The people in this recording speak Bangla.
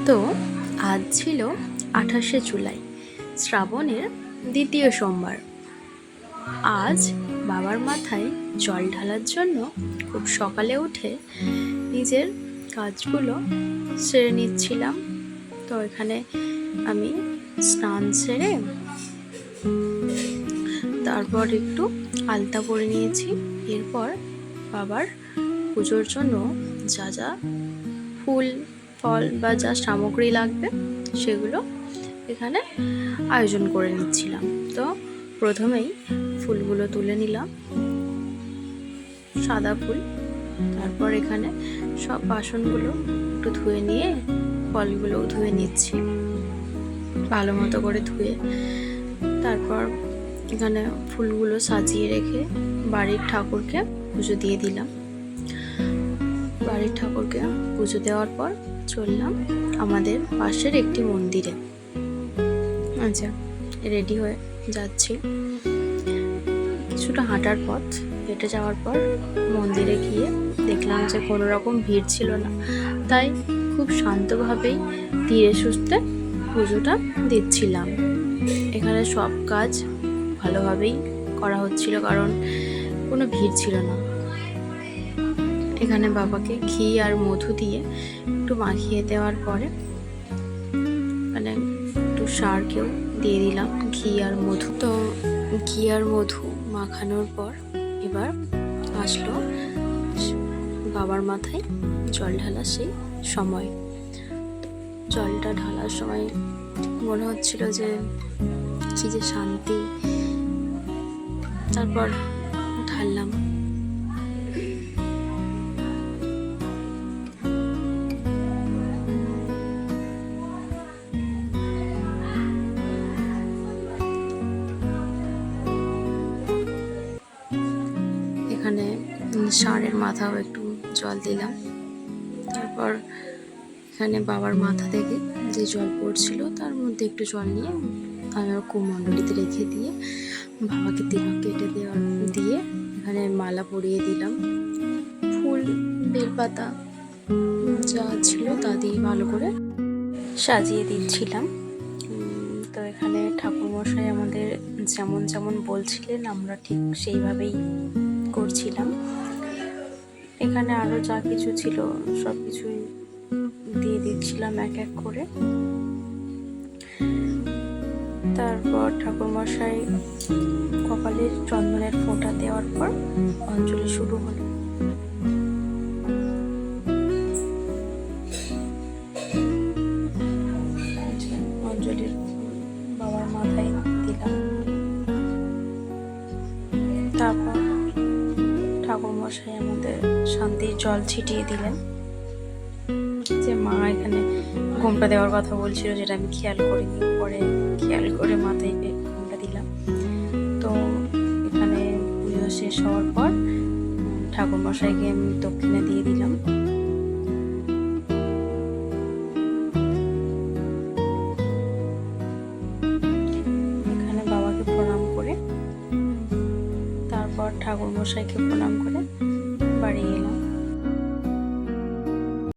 তো আজ ছিল 28শে জুলাই, শ্রাবণের দ্বিতীয় সোমবার। আজ বাবার মাথায় জল ঢালার জন্য খুব সকালে উঠে নিজের কাজগুলো সেরে নিচ্ছিলাম। তো এখানে আমি স্নান সেরে তারপর একটু আলতা পরে নিয়েছি। এরপর বাবার পুজোর জন্য যা যা ফুল ফল বা যা সামগ্রী লাগবে সেগুলো এখানে আয়োজন করে নিচ্ছিলাম। তো প্রথমেই ফুলগুলো তুলে নিলাম, সাদা ফুল। তারপর এখানে সব বাসনগুলো একটু ধুয়ে নিয়ে ফলগুলোও ধুয়ে নিচ্ছি ভালো মতো করে ধুয়ে। তারপর এখানে ফুলগুলো সাজিয়ে রেখে বাড়ির ঠাকুরকে পুজো দিয়ে দিলাম। বাড়ির ঠাকুরকে পুজো দেওয়ার পর চললাম আমাদের পাশের একটি মন্দিরে। আচ্ছা, রেডি হয়ে যাচ্ছি। কিছুটা হাঁটার পথ, হেঁটে যাওয়ার পর মন্দিরে গিয়ে দেখলাম যে কোনো রকম ভিড় ছিল না, তাই খুব শান্তভাবেই ধীরে সুস্থে পুজোটা দিচ্ছিলাম। এখানে সব কাজ ভালোভাবেই করা হচ্ছিল, কারণ কোনো ভিড় ছিল না। এখানে বাবাকে ঘি আর মধু দিয়ে একটু মাখিয়ে দেওয়ার পরে মানে একটু সারকেও দিয়ে দিলাম ঘি আর মধু। তো ঘি আর মধু মাখানোর পর এবার আসলো বাবার মাথায় জল ঢালার সেই সময়। জলটা ঢালার সময় মনে হচ্ছিল যে কি যে শান্তি। তারপর ঢাললাম। এখানে ষাঁড়ের মাথাও একটু জল দিলাম। তারপর এখানে বাবার মাথা থেকে যে জল পড়ছিল তার মধ্যে একটু জল নিয়ে আমি কুমণ্ডলিতে রেখে দিয়ে বাবাকে তিলক কেটে দিয়ে এখানে মালা পরিয়ে দিলাম। ফুল বেলপাতা যা ছিল তা দিয়ে ভালো করে সাজিয়ে দিচ্ছিলাম। তো এখানে ঠাকুরমশাই আমাদের যেমন যেমন বলছিলেন আমরা ঠিক সেইভাবেই করছিলাম। এখানে আরও যা কিছু ছিল সব কিছুই দিয়ে দিচ্ছিলাম এক এক করে। তারপর ঠাকুরমশাই কপালের চন্দনের ফোঁটা দেওয়ার পর অঞ্জলি শুরু হলো। অঞ্জলির বাবার মাথায় দিলাম। তারপর ঠাকুরমশাই আমাদের শান্তির জল ছিটিয়ে দিলেন। যে মা এখানে ঘোমটা দেওয়ার কথা বলছিল, যেটা আমি খেয়াল করিনি, পরে খেয়াল করে মাথায় ঘোমটা দিলাম। তো এখানে পুজো শেষ হওয়ার পর ঠাকুরমশাইকে আমি দক্ষিণা দিয়ে দিলাম। এখানে বাবাকে প্রণাম করে তারপর ঠাকুরমশাইকে প্রণাম করে বাড়ি এলাম।